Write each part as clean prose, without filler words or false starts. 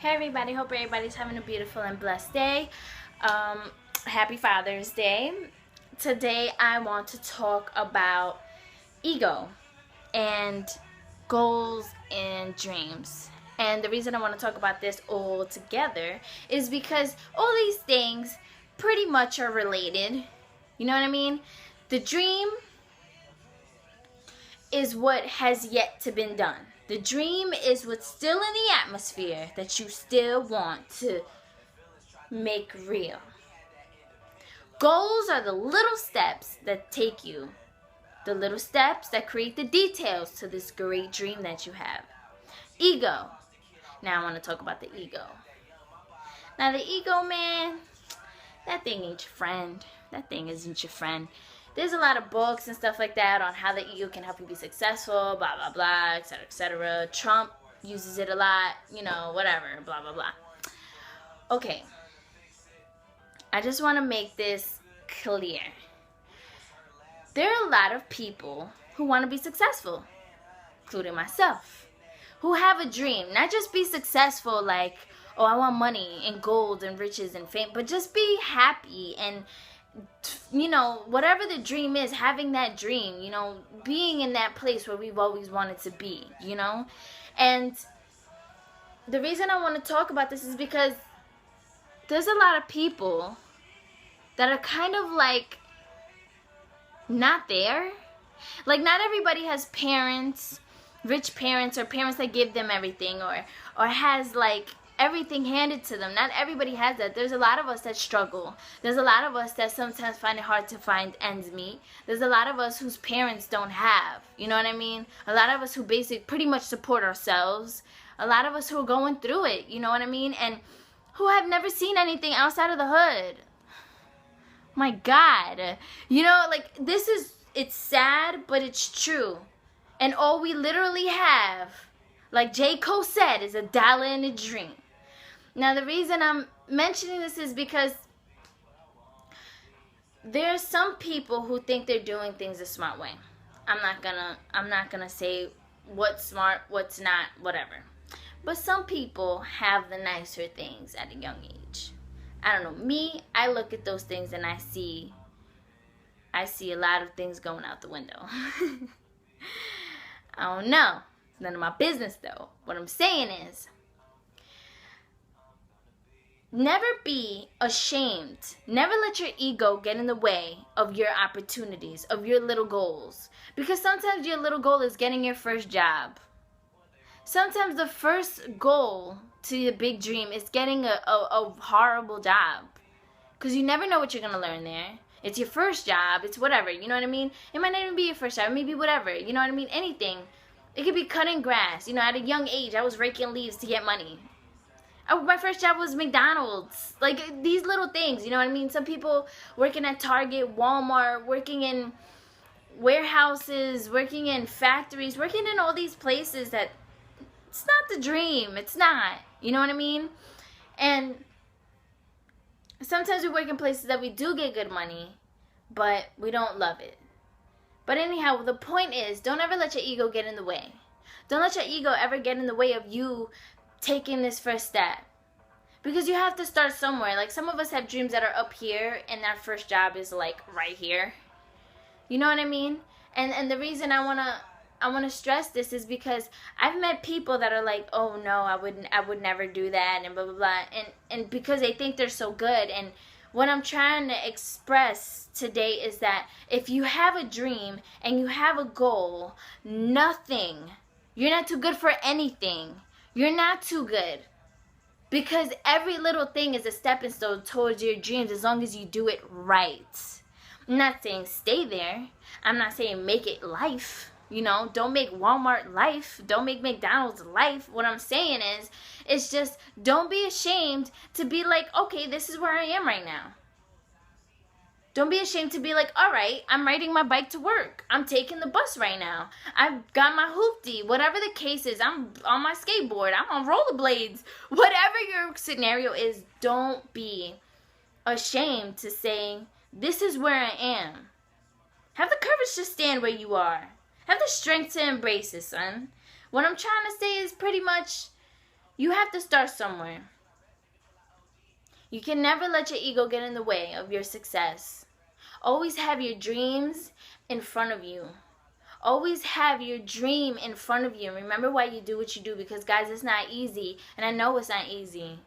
Hey everybody, hope everybody's having a beautiful and blessed day. Happy Father's Day. Today I want to talk about ego and goals and dreams. And the reason I want to talk about this all together is because all these things pretty much are related. You know what I mean? The dream is what has yet to been done. The dream is what's still in the atmosphere that you still want to make real. Goals are the little steps that take you, the little steps that create the details to this great dream that you have. Ego. Now I want to talk about the ego. Now the ego, man, that thing ain't your friend. That thing isn't your friend. There's a lot of books and stuff like that on how the ego can help you be successful, blah, blah, blah, etc., etc. Trump uses it a lot, whatever, blah, blah, blah. Okay. I just want to make this clear. There are a lot of people who want to be successful, including myself, who have a dream. Not just be successful like, oh, I want money and gold and riches and fame, but just be happy and whatever the dream is, having that dream, being in that place where we've always wanted to be, And the reason I want to talk about this is because there's a lot of people that are kind of like not there. Like, not everybody has parents, rich parents, or parents that give them everything, or has like everything handed to them. Not everybody has that. There's a lot of us that struggle. There's a lot of us that sometimes find it hard to find ends meet. There's a lot of us whose parents don't have. You know what I mean? A lot of us who pretty much support ourselves. A lot of us who are going through it. You know what I mean? And who have never seen anything outside of the hood. My God. It's sad, but it's true. And all we literally have, like J. Cole said, is $1 and a dream. Now, the reason I'm mentioning this is because there's some people who think they're doing things the smart way. I'm not gonna say what's smart, what's not, whatever. But some people have the nicer things at a young age. I don't know. Me, I look at those things and I see a lot of things going out the window. I don't know. It's none of my business, though. What I'm saying is, never be ashamed. Never let your ego get in the way of your opportunities, of your little goals. Because sometimes your little goal is getting your first job. Sometimes the first goal to your big dream is getting a horrible job. Because you never know what you're going to learn there. It's your first job. It's whatever. You know what I mean? It might not even be your first job. It may be whatever. You know what I mean? Anything. It could be cutting grass. At a young age, I was raking leaves to get money. My first job was McDonald's. Like, these little things, you know what I mean? Some people working at Target, Walmart, working in warehouses, working in factories, working in all these places that it's not the dream. It's not. You know what I mean? And sometimes we work in places that we do get good money, but we don't love it. But anyhow, the point is, don't ever let your ego get in the way. Don't let your ego ever get in the way of you taking this first step. Because you have to start somewhere. Like, some of us have dreams that are up here, and our first job is like right here. You know what I mean? And the reason I wanna stress this is because I've met people that are like, oh no, I would never do that, and blah blah blah, and because they think they're so good. And what I'm trying to express today is that if you have a dream and you have a goal, you're not too good for anything. You're not too good. Because every little thing is a stepping stone towards your dreams as long as you do it right. I'm not saying stay there. I'm not saying make it life. Don't make Walmart life. Don't make McDonald's life. What I'm saying is, it's just don't be ashamed to be like, okay, this is where I am right now. Don't be ashamed to be like, all right, I'm riding my bike to work. I'm taking the bus right now. I've got my hoopty. Whatever the case is, I'm on my skateboard. I'm on rollerblades. Whatever your scenario is, don't be ashamed to say, this is where I am. Have the courage to stand where you are. Have the strength to embrace it, son. What I'm trying to say is pretty much, You have to start somewhere. You can never let your ego get in the way of your success. Always have your dreams in front of you. Always have your dream in front of you. Remember why you do what you do, because guys, it's not easy. And I know it's not easy.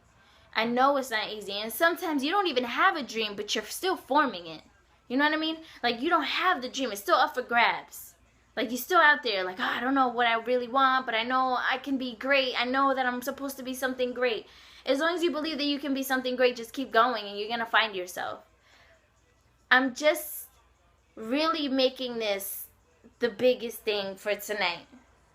I know it's not easy. And sometimes you don't even have a dream, but you're still forming it. You know what I mean? Like, you don't have the dream. It's still up for grabs. Like, you're still out there. Like, oh, I don't know what I really want, but I know I can be great. I know that I'm supposed to be something great. As long as you believe that you can be something great, just keep going and you're going to find yourself. I'm just really making this the biggest thing for tonight.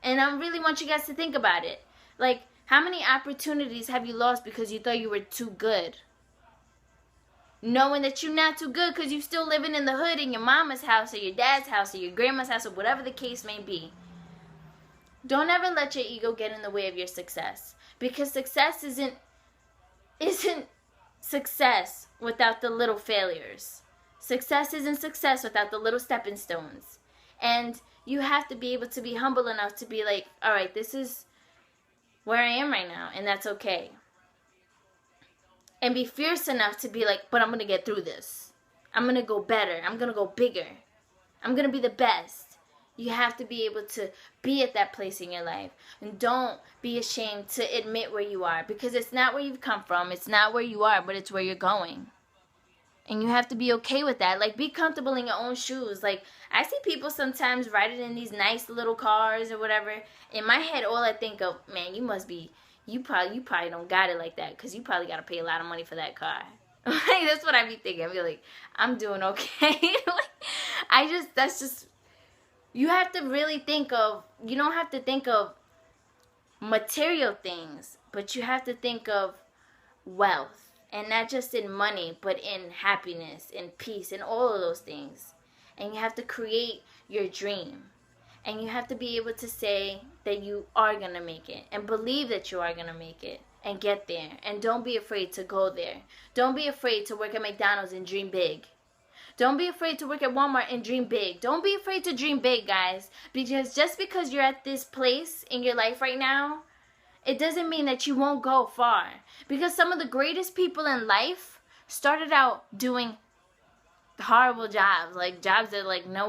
And I really want you guys to think about it. Like, how many opportunities have you lost because you thought you were too good? Knowing that you're not too good because you're still living in the hood in your mama's house or your dad's house or your grandma's house or whatever the case may be. Don't ever let your ego get in the way of your success. Because success isn't success without the little failures. Success isn't success without the little stepping stones. And you have to be able to be humble enough to be like, all right, this is where I am right now, and that's okay. And be fierce enough to be like, but I'm going to get through this. I'm going to go better. I'm going to go bigger. I'm going to be the best. You have to be able to be at that place in your life. And don't be ashamed to admit where you are. Because it's not where you've come from. It's not where you are, but it's where you're going. And you have to be okay with that. Like, be comfortable in your own shoes. Like, I see people sometimes riding in these nice little cars or whatever. In my head, all I think of, man, you probably don't got it like that, because you probably got to pay a lot of money for that car. Like, that's what I be thinking. I be like, I'm doing okay. You have to really think of, you don't have to think of material things, but you have to think of wealth. And not just in money, but in happiness, in peace, and all of those things. And you have to create your dream. And you have to be able to say that you are going to make it. And believe that you are going to make it. And get there. And don't be afraid to go there. Don't be afraid to work at McDonald's and dream big. Don't be afraid to work at Walmart and dream big. Don't be afraid to dream big, guys. Because just because you're at this place in your life right now, it doesn't mean that you won't go far. Because some of the greatest people in life started out doing horrible jobs. Like, jobs that, like, no